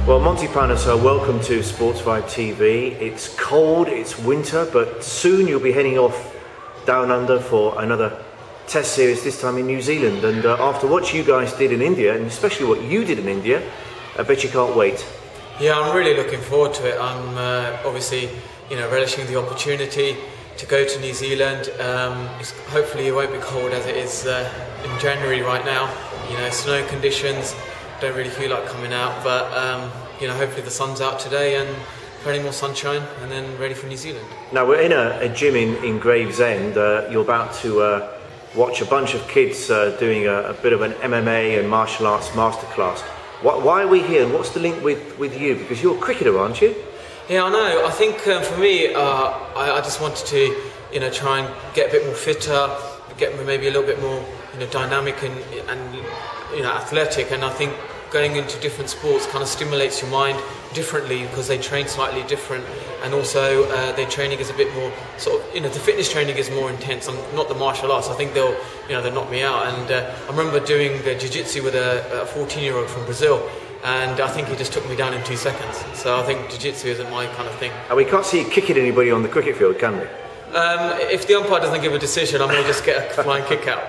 Well, Monty Panesar, welcome to Sportsvibe TV. It's cold, it's winter, but soon you'll be heading off down under for another test series, this time in New Zealand. And after what you guys did in India, and especially what you did in India, I bet you can't wait. Yeah, I'm really looking forward to it. I'm obviously, relishing the opportunity to go to New Zealand. Hopefully it won't be cold as it is in January right now. Snow conditions. Don't really feel like coming out, but hopefully the sun's out today and plenty more sunshine, and then ready for New Zealand. Now we're in a gym in Gravesend. You're about to watch a bunch of kids doing a bit of an MMA and martial arts masterclass. Why are we here, and what's the link with you? Because you're a cricketer, aren't you? Yeah, I know. I think for me, I just wanted to try and get a bit more fitter, get maybe a little bit more dynamic and athletic, and I think going into different sports kind of stimulates your mind differently because they train slightly different, and also their training is a bit more sort of the fitness training is more intense. Not the martial arts. I think they'll knock me out. And I remember doing jiu-jitsu with a 14-year-old from Brazil, and I think he just took me down in 2 seconds. So I think jiu-jitsu isn't my kind of thing. And we can't see you kicking anybody on the cricket field, can we? If the umpire doesn't give a decision, I may just get a flying kick out.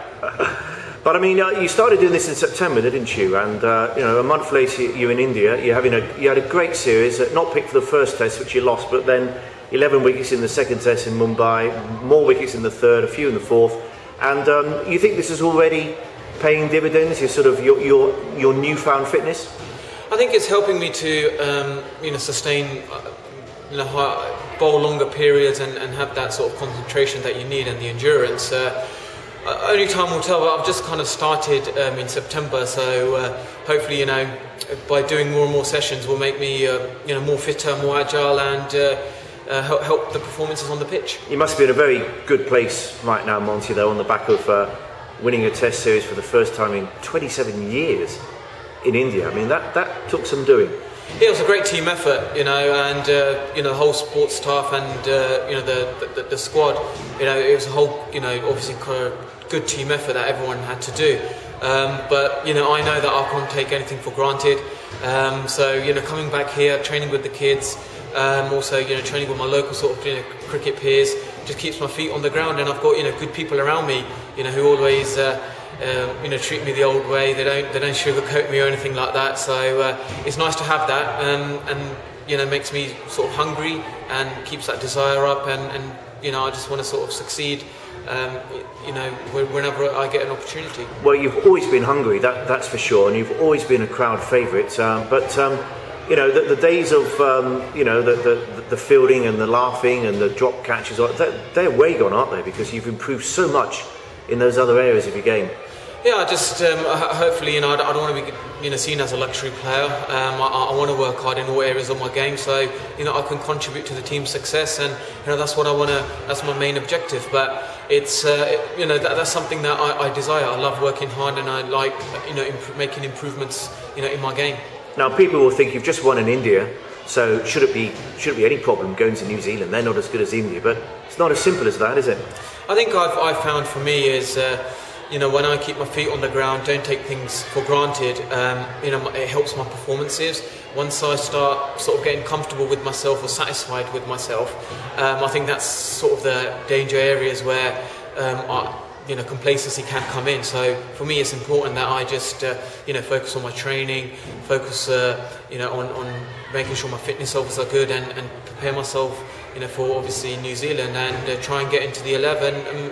But I mean, you started doing this in September, didn't you? And a month later, you're in India. You had a great series, not picked for the first test, which you lost, but then 11 wickets in the second test in Mumbai, more wickets in the third, a few in the fourth. And you think this is already paying dividends? Your newfound fitness? I think it's helping me to sustain bowl longer periods and have that sort of concentration that you need and the endurance. Only time will tell, but I've just kind of started in September, so hopefully, by doing more and more sessions will make me, more fitter, more agile, and help the performances on the pitch. You must be in a very good place right now, Monty, though, on the back of winning a test series for the first time in 27 years in India. I mean, that took some doing. Yeah, it was a great team effort, and the whole sports staff and the squad. It was a whole, obviously good team effort that everyone had to do. But I know that I can't take anything for granted. So coming back here, training with the kids, also training with my local sort of cricket peers, just keeps my feet on the ground, and I've got good people around me, who always treat me the old way. They don't sugarcoat me or anything like that. So it's nice to have that, and makes me sort of hungry and keeps that desire up, and I just want to sort of succeed. Whenever I get an opportunity. Well, you've always been hungry, that's for sure, and you've always been a crowd favourite. The days of the fielding and the laughing and the drop catches, they're way gone, aren't they? Because you've improved so much in those other areas of your game. Yeah, I just hopefully I don't want to be seen as a luxury player. I want to work hard in all areas of my game, so I can contribute to the team's success, and that's what I want to. That's my main objective. But it's that's something that I desire. I love working hard, and I like making improvements in my game. Now people will think you've just won in India, so shouldn't be any problem going to New Zealand. They're not as good as India, but it's not as simple as that, is it? I think I've found for me is. When I keep my feet on the ground, don't take things for granted, it helps my performances. Once I start sort of getting comfortable with myself or satisfied with myself, I think that's sort of the danger areas where complacency can come in. So for me, it's important that I just focus on my training, focus on making sure my fitness levels are good, and prepare myself for obviously New Zealand, and try and get into the 11.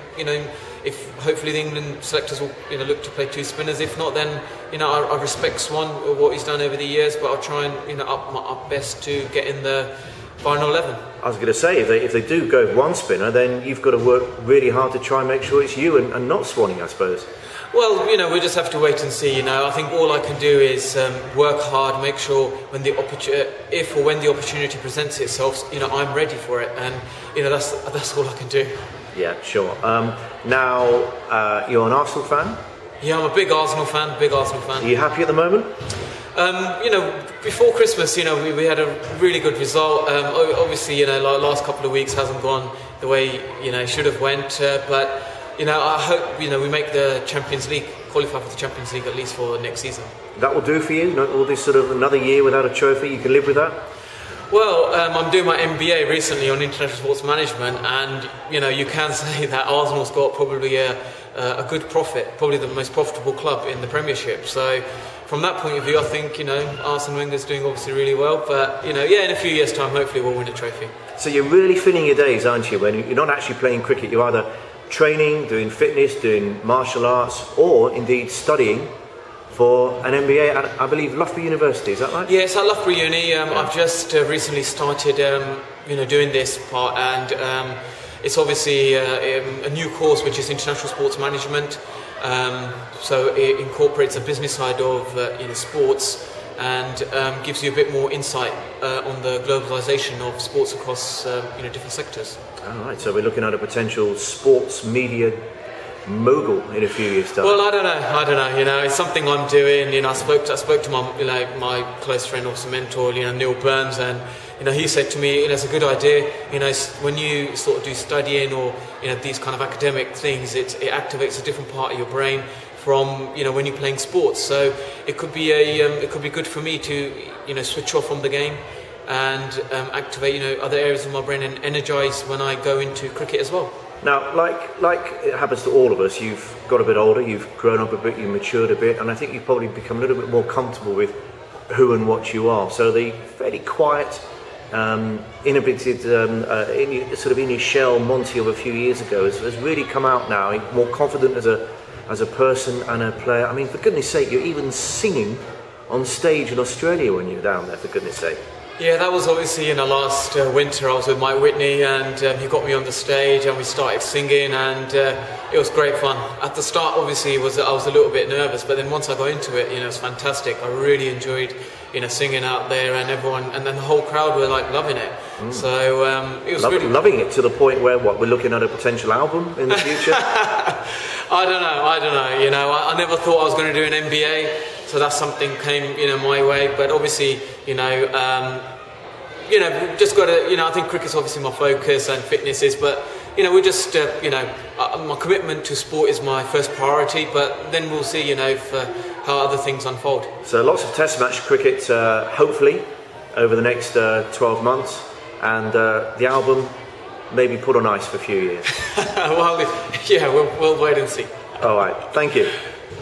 If hopefully the England selectors will look to play 2 spinners. If not, then I respect Swan what he's done over the years, but I'll try and up my best to get in the final 11. I was going to say, if they do go with 1 spinner, then you've got to work really hard to try and make sure it's you and not Swanee, I suppose. Well, we just have to wait and see. I think all I can do is work hard, make sure when if or when the opportunity presents itself, I'm ready for it, and that's all I can do. Yeah, sure. Now, you're an Arsenal fan? Yeah, I'm a big Arsenal fan. Are you happy at the moment? Before Christmas, we had a really good result. Obviously, last couple of weeks hasn't gone the way it should have went, but you know, I hope, you know, we make the Champions League, qualify for the Champions League at least for next season. That will do for you? Not all this sort of another year without a trophy, you can live with that? Well, I'm doing my MBA recently on international sports management, and you know, you can say that Arsenal's got probably a good profit, probably the most profitable club in the Premiership. So, from that point of view, I think, you know, Arsene Wenger's doing obviously really well. But you know, yeah, in a few years' time, hopefully we'll win a trophy. So you're really filling your days, aren't you? When you're not actually playing cricket, you're either training, doing fitness, doing martial arts, or indeed studying for an MBA at, I believe, Loughborough University, is that right? Yes, at Loughborough Uni. I've just recently started, you know, doing this part, and it's obviously a new course which is international sports management. So it incorporates the business side of you know, sports, and gives you a bit more insight on the globalisation of sports across you know, different sectors. All right, so we're looking at a potential sports media mogul in a few years' time. Well, I don't know. You know, it's something I'm doing. You know, I spoke to my, you know, my close friend, also mentor, you know, Neil Burns, and you know, he said to me, you know, it's a good idea. You know, when you sort of do studying or, you know, these kind of academic things, it activates a different part of your brain from, you know, when you're playing sports. So it could be good for me to, you know, switch off from the game and activate, you know, other areas of my brain and energise when I go into cricket as well. Now, like it happens to all of us, you've got a bit older, you've grown up a bit, you've matured a bit, and I think you've probably become a little bit more comfortable with who and what you are. So the fairly quiet, inhibited, in your shell Monty of a few years ago has really come out now, more confident as a person and a player. I mean, for goodness sake, you're even singing on stage in Australia when you're down there, for goodness sake. Yeah, that was obviously in the last winter. I was with Mike Whitney, and he got me on the stage and we started singing, and it was great fun. At the start, obviously, I was a little bit nervous, but then once I got into it, you know, it's fantastic. I really enjoyed, you know, singing out there, and everyone, and then the whole crowd were like loving it. So it was really loving it to the point where we're looking at a potential album in the future. I don't know. You know, I never thought I was going to do an MBA. So that's something came, you know, my way. But obviously, you know, just got to, you know, I think cricket's obviously my focus and fitness is, but, you know, we're just, you know, my commitment to sport is my first priority, but then we'll see, you know, how other things unfold. So lots of test match cricket, hopefully, over the next 12 months, and the album maybe put on ice for a few years. Well, yeah, we'll wait and see. All right, thank you.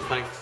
Thanks.